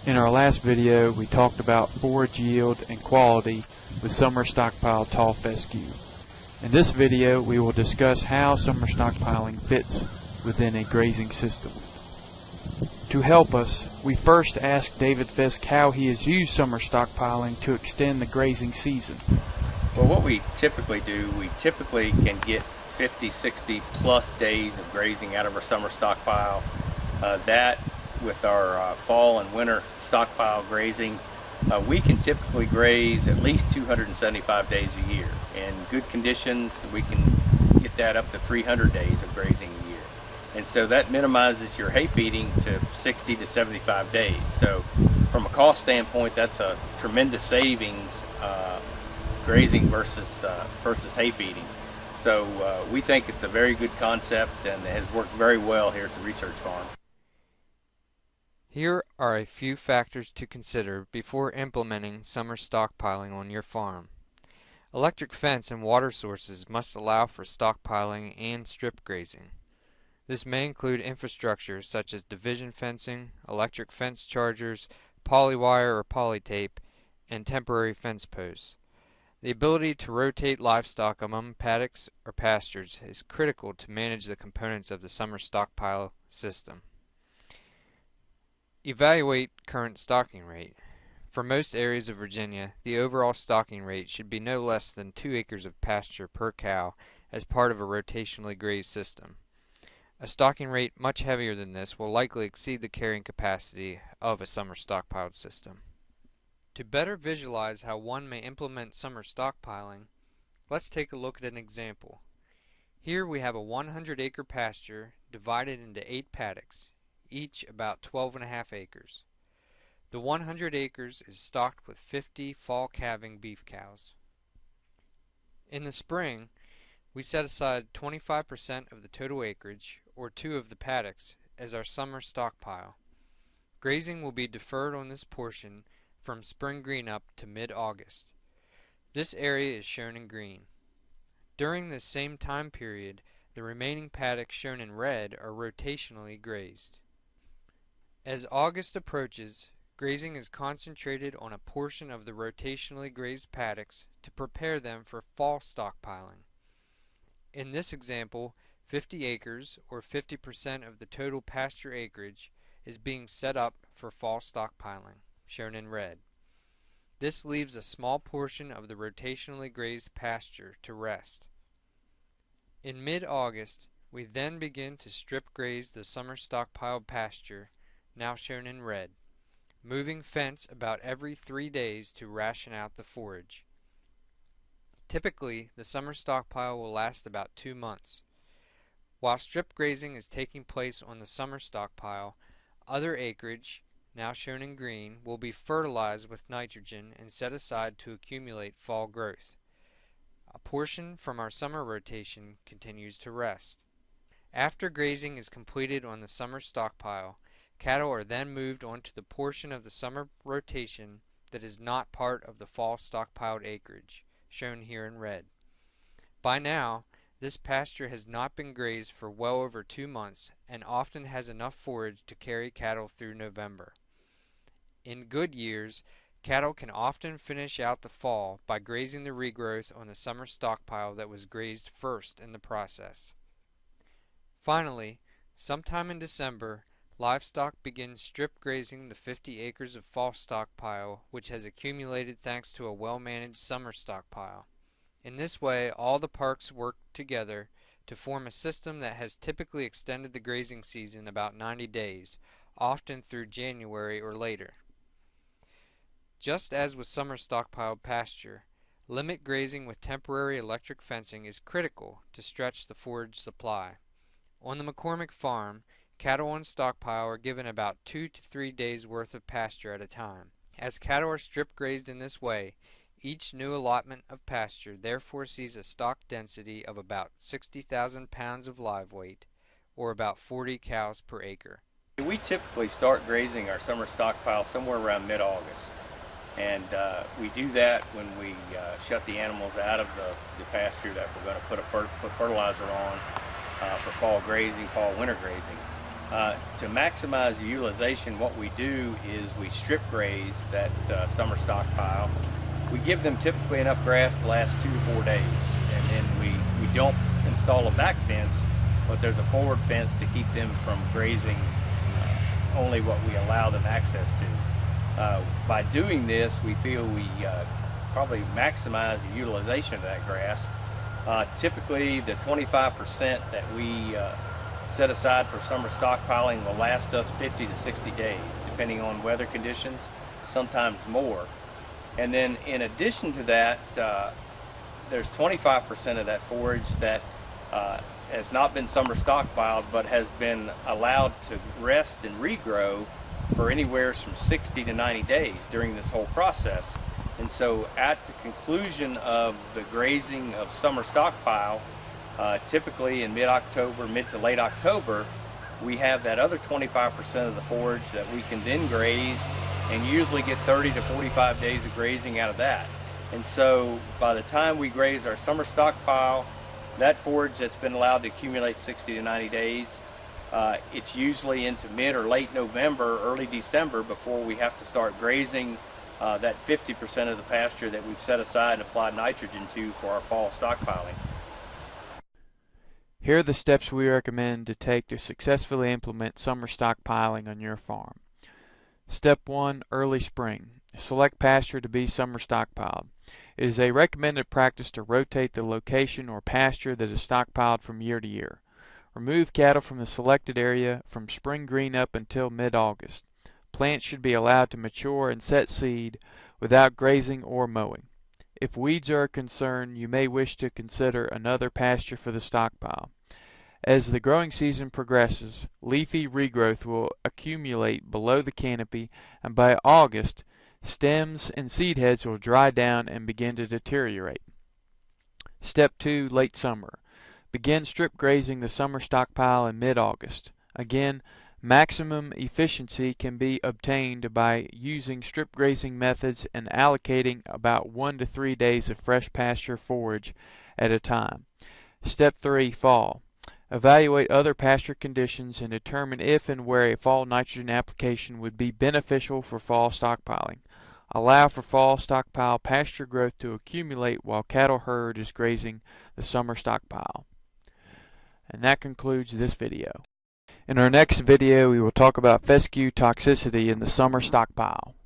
In our last video, we talked about forage yield and quality with summer stockpile tall fescue. In this video, we will discuss how summer stockpiling fits within a grazing system. To help us, we first asked David Fisk how he has used summer stockpiling to extend the grazing season. Well, what we typically do, we typically can get 50, 60 plus days of grazing out of our summer stockpile. That with our fall and winter stockpile grazing, we can typically graze at least 275 days a year. In good conditions, we can get that up to 300 days of grazing a year. And so that minimizes your hay feeding to 60 to 75 days. So from a cost standpoint, that's a tremendous savings, grazing versus hay feeding. So we think it's a very good concept and it has worked very well here at the research farm. Here are a few factors to consider before implementing summer stockpiling on your farm. Electric fence and water sources must allow for stockpiling and strip grazing. This may include infrastructure such as division fencing, electric fence chargers, polywire or polytape, and temporary fence posts. The ability to rotate livestock among paddocks or pastures is critical to manage the components of the summer stockpile system. Evaluate current stocking rate. For most areas of Virginia, the overall stocking rate should be no less than 2 acres of pasture per cow as part of a rotationally grazed system. A stocking rate much heavier than this will likely exceed the carrying capacity of a summer stockpiled system. To better visualize how one may implement summer stockpiling, let's take a look at an example. Here we have a 100-acre pasture divided into 8 paddocks, each about 12.5 acres. The 100 acres is stocked with 50 fall calving beef cows. In the spring, we set aside 25% of the total acreage, or 2 of the paddocks, as our summer stockpile. Grazing will be deferred on this portion from spring green up to mid-August. This area is shown in green. During this same time period, the remaining paddocks shown in red are rotationally grazed. As August approaches, grazing is concentrated on a portion of the rotationally grazed paddocks to prepare them for fall stockpiling. In this example, 50 acres, or 50% of the total pasture acreage, is being set up for fall stockpiling, shown in red. This leaves a small portion of the rotationally grazed pasture to rest. In mid-August, we then begin to strip graze the summer stockpiled pasture, now shown in red, moving fence about every 3 days to ration out the forage. Typically, the summer stockpile will last about 2 months. While strip grazing is taking place on the summer stockpile, other acreage, now shown in green, will be fertilized with nitrogen and set aside to accumulate fall growth. A portion from our summer rotation continues to rest. After grazing is completed on the summer stockpile, cattle are then moved onto the portion of the summer rotation that is not part of the fall stockpiled acreage, shown here in red. By now, this pasture has not been grazed for well over 2 months and often has enough forage to carry cattle through November. In good years, cattle can often finish out the fall by grazing the regrowth on the summer stockpile that was grazed first in the process. Finally, sometime in December, livestock begins strip grazing the 50 acres of fall stockpile which has accumulated thanks to a well-managed summer stockpile. In this way, all the parks work together to form a system that has typically extended the grazing season about 90 days, often through January or later. Just as with summer stockpiled pasture, limit grazing with temporary electric fencing is critical to stretch the forage supply. On the McCormick farm, cattle on stockpile are given about 2 to 3 days worth of pasture at a time. As cattle are strip grazed in this way, each new allotment of pasture therefore sees a stock density of about 60,000 pounds of live weight, or about 40 cows per acre. We typically start grazing our summer stockpile somewhere around mid-August. And we do that when we shut the animals out of the pasture that we're going to put fertilizer on for fall grazing, fall winter grazing. To maximize the utilization, what we do is we strip graze that summer stockpile. We give them typically enough grass to last 2 to 4 days, and then we don't install a back fence, but there's a forward fence to keep them from grazing only what we allow them access to. By doing this, we feel we probably maximize the utilization of that grass. Typically, the 25% that we set aside for summer stockpiling will last us 50 to 60 days, depending on weather conditions, sometimes more. And then in addition to that, there's 25% of that forage that has not been summer stockpiled, but has been allowed to rest and regrow for anywhere from 60 to 90 days during this whole process. And so at the conclusion of the grazing of summer stockpile, typically in mid-October, mid to late October, we have that other 25% of the forage that we can then graze and usually get 30 to 45 days of grazing out of that. And so by the time we graze our summer stockpile, that forage that's been allowed to accumulate 60 to 90 days, it's usually into mid or late November, early December before we have to start grazing that 50% of the pasture that we've set aside and applied nitrogen to for our fall stockpiling. Here are the steps we recommend to take to successfully implement summer stockpiling on your farm. Step 1. Early spring. Select pasture to be summer stockpiled. It is a recommended practice to rotate the location or pasture that is stockpiled from year to year. Remove cattle from the selected area from spring green up until mid-August. Plants should be allowed to mature and set seed without grazing or mowing. If weeds are a concern, you may wish to consider another pasture for the stockpile. As the growing season progresses, leafy regrowth will accumulate below the canopy, and by August, stems and seed heads will dry down and begin to deteriorate. Step 2. Late summer. Begin strip grazing the summer stockpile in mid-August. Again, maximum efficiency can be obtained by using strip grazing methods and allocating about 1 to 3 days of fresh pasture forage at a time. Step 3. Fall. Evaluate other pasture conditions and determine if and where a fall nitrogen application would be beneficial for fall stockpiling. Allow for fall stockpile pasture growth to accumulate while cattle herd is grazing the summer stockpile. And that concludes this video. In our next video, we will talk about fescue toxicity in the summer stockpile.